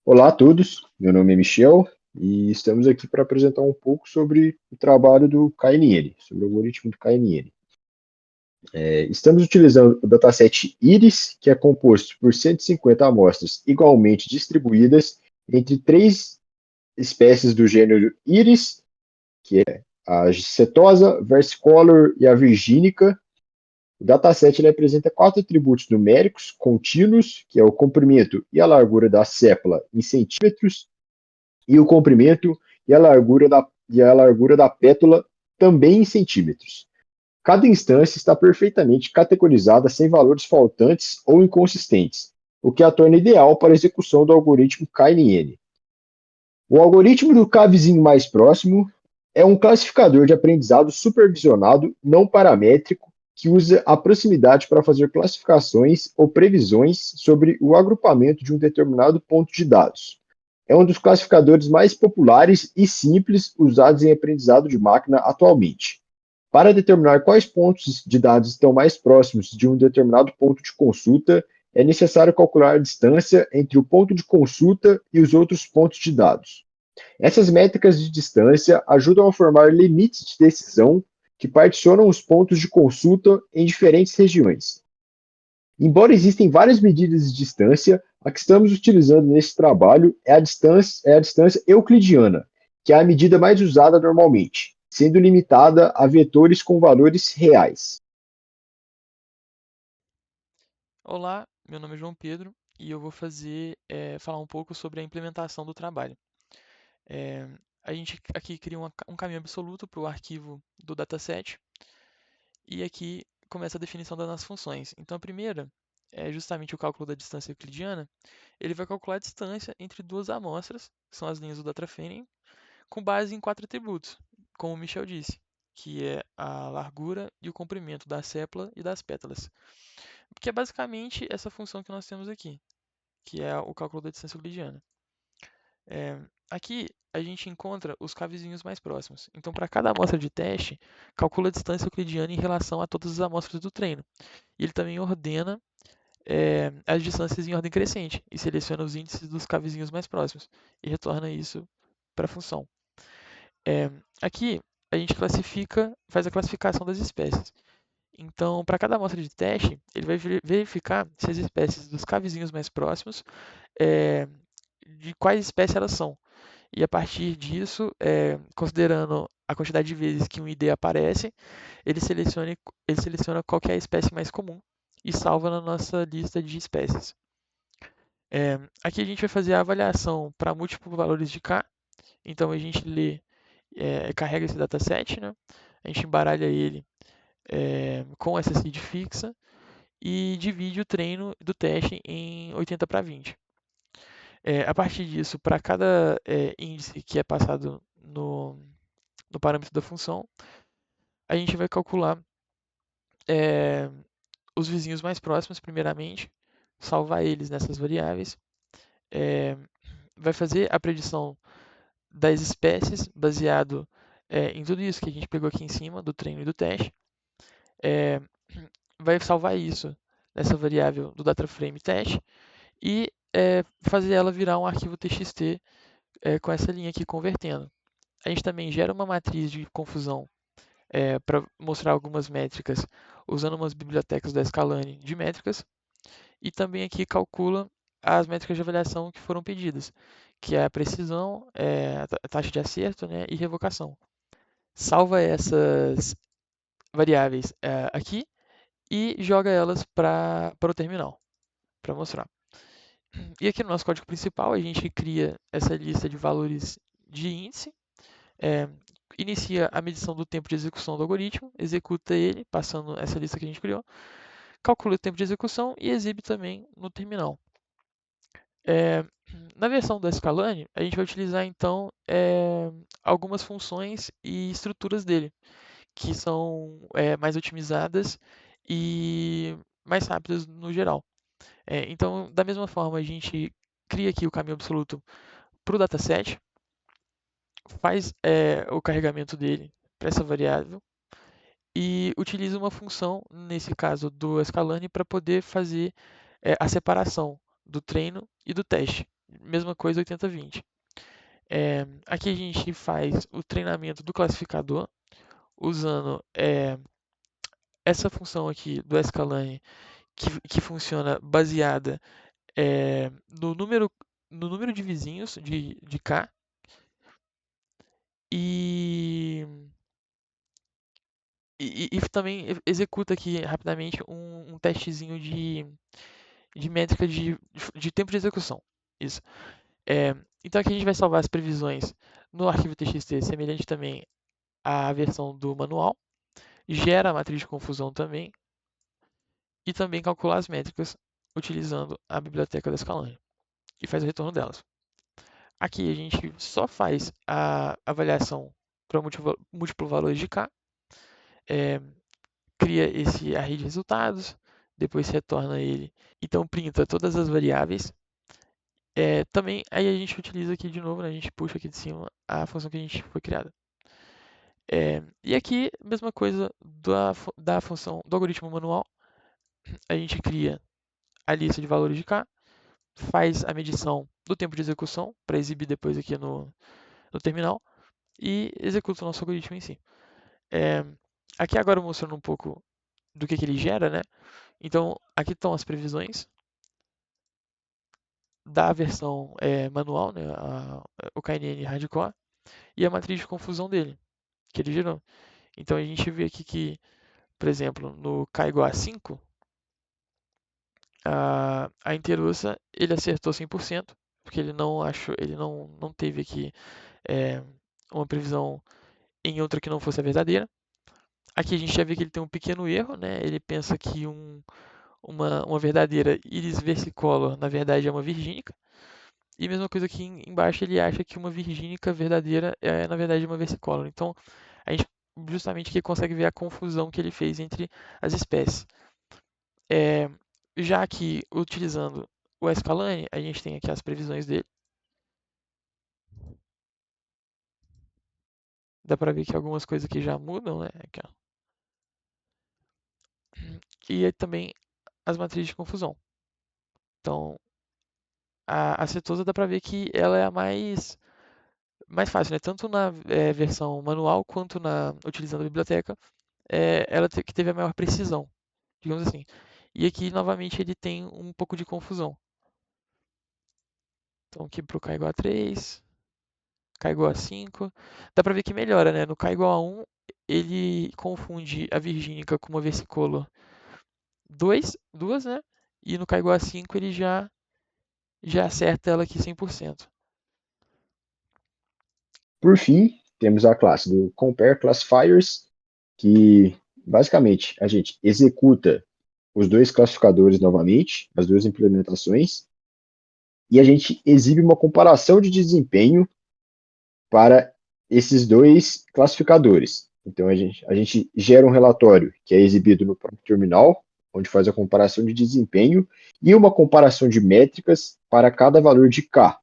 Olá a todos, meu nome é Michel e estamos aqui para apresentar um pouco sobre o trabalho do KNN, sobre o algoritmo do KNN. Estamos utilizando o dataset IRIS, que é composto por 150 amostras igualmente distribuídas entre três espécies do gênero Iris, a setosa, versicolor e a virgínica. O dataset ele apresenta quatro atributos numéricos contínuos, que é o comprimento e a largura da sépala em centímetros, e o comprimento e a largura da pétala também em centímetros. Cada instância está perfeitamente categorizada sem valores faltantes ou inconsistentes, o que a torna ideal para a execução do algoritmo KNN. O algoritmo do K-vizinho mais próximo é um classificador de aprendizado supervisionado não paramétrico que usa a proximidade para fazer classificações ou previsões sobre o agrupamento de um determinado ponto de dados. É um dos classificadores mais populares e simples usados em aprendizado de máquina atualmente. Para determinar quais pontos de dados estão mais próximos de um determinado ponto de consulta, é necessário calcular a distância entre o ponto de consulta e os outros pontos de dados. Essas métricas de distância ajudam a formar limites de decisão que particionam os pontos de consulta em diferentes regiões. Embora existem várias medidas de distância, a que estamos utilizando nesse trabalho é a distância euclidiana, que é a medida mais usada normalmente, sendo limitada a vetores com valores reais. Olá, meu nome é João Pedro e eu vou falar um pouco sobre a implementação do trabalho. Eh, a gente aqui cria um caminho absoluto para o arquivo do dataset e aqui começa a definição das nossas funções. Então, a primeira é justamente o cálculo da distância euclidiana. Ele vai calcular a distância entre duas amostras, que são as linhas do DataFrame, com base em quatro atributos, como o Michel disse, que é a largura e o comprimento da sépala e das pétalas, que é basicamente essa função que nós temos aqui, que é o cálculo da distância euclidiana. Aqui a gente encontra os cavezinhos mais próximos. Então, para cada amostra de teste, calcula a distância euclidiana em relação a todas as amostras do treino. E ele também ordena as distâncias em ordem crescente e seleciona os índices dos cavezinhos mais próximos e retorna isso para a função. É, aqui a gente faz a classificação das espécies. Então, para cada amostra de teste, ele vai verificar se as espécies dos cavezinhos mais próximos, é, de quais espécies elas são. E a partir disso, considerando a quantidade de vezes que um ID aparece, ele seleciona qual que é a espécie mais comum e salva na nossa lista de espécies. Aqui a gente vai fazer a avaliação para múltiplos valores de K. Então a gente carrega esse dataset, né? A gente embaralha ele com essa seed fixa e divide o treino do teste em 80 para 20. A partir disso, para cada índice que é passado no parâmetro da função, a gente vai calcular é, os vizinhos mais próximos, primeiramente, salvar eles nessas variáveis, é, vai fazer a predição das espécies baseado em tudo isso que a gente pegou aqui em cima, do treino e do teste, é, vai salvar isso nessa variável do DataFrame teste e fazer ela virar um arquivo TXT com essa linha aqui convertendo. A gente também gera uma matriz de confusão para mostrar algumas métricas usando umas bibliotecas da Scalane de métricas e também aqui calcula as métricas de avaliação que foram pedidas, que é a precisão, a taxa de acerto, né, e revocação. Salva essas variáveis aqui e joga elas para o terminal, para mostrar. E aqui no nosso código principal, a gente cria essa lista de valores de índice, é, inicia a medição do tempo de execução do algoritmo, executa ele, passando essa lista que a gente criou, calcula o tempo de execução e exibe também no terminal. É, na versão da Scalane, a gente vai utilizar então algumas funções e estruturas dele, que são mais otimizadas e mais rápidas no geral. Então, da mesma forma, a gente cria aqui o caminho absoluto para o dataset, faz o carregamento dele para essa variável e utiliza uma função, nesse caso do Scalane, para poder fazer a separação do treino e do teste. mesma coisa 80-20. Aqui a gente faz o treinamento do classificador usando essa função aqui do Scalane que funciona baseada no número de vizinhos de K e, e também executa aqui rapidamente um testezinho de métrica de tempo de execução. Isso. Então aqui a gente vai salvar as previsões no arquivo TXT, semelhante também à versão do manual, gera a matriz de confusão também, e também calcular as métricas utilizando a biblioteca da Scalane, e faz o retorno delas. Aqui a gente só faz a avaliação para múltiplo valores de K, cria esse array de resultados, depois retorna ele, então printa todas as variáveis. Também aí a gente utiliza aqui de novo, né, a gente puxa aqui de cima a função que a gente foi criada. E aqui, mesma coisa da função do algoritmo manual, a gente cria a lista de valores de K, faz a medição do tempo de execução para exibir depois aqui no terminal e executa o nosso algoritmo em si. Aqui agora mostrando um pouco do que ele gera, né? Então, aqui estão as previsões da versão manual, né? O KNN Hardcore, e a matriz de confusão dele, que ele gerou. Então, a gente vê aqui que, por exemplo, no K igual a 5, a Interusa ele acertou 100%, porque ele não teve aqui uma previsão em outra que não fosse a verdadeira. Aqui a gente já vê que ele tem um pequeno erro, né? Ele pensa que uma verdadeira íris versicolor na verdade é uma virgínica. E a mesma coisa aqui embaixo, ele acha que uma virgínica verdadeira é na verdade uma versicolor. Então a gente justamente aqui consegue ver a confusão que ele fez entre as espécies. Já que utilizando o Scalane, a gente tem aqui as previsões dele. Dá para ver que algumas coisas aqui já mudam, né? Aqui, ó. E aí também as matrizes de confusão. Então, a cetosa dá para ver que ela é a mais fácil, né? Tanto na versão manual quanto utilizando a biblioteca, ela que teve a maior precisão, digamos assim. E aqui, novamente, ele tem um pouco de confusão. Então, aqui para o K igual a 3, K igual a 5, dá para ver que melhora, né? No K igual a 1, ele confunde a virgínica com uma versicolor duas, né? E no K igual a 5, ele já acerta ela aqui 100%. Por fim, temos a classe do Compare Classifiers, que basicamente a gente executa os dois classificadores novamente, as duas implementações, e a gente exibe uma comparação de desempenho para esses dois classificadores. Então a gente gera um relatório que é exibido no próprio terminal, onde faz a comparação de desempenho e uma comparação de métricas para cada valor de K.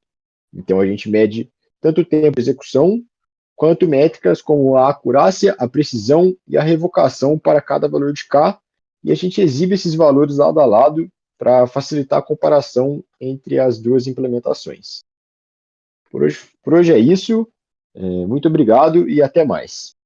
Então a gente mede tanto o tempo de execução quanto métricas como a acurácia, a precisão e a revocação para cada valor de K, e a gente exibe esses valores lado a lado para facilitar a comparação entre as duas implementações. Por hoje é isso, muito obrigado e até mais.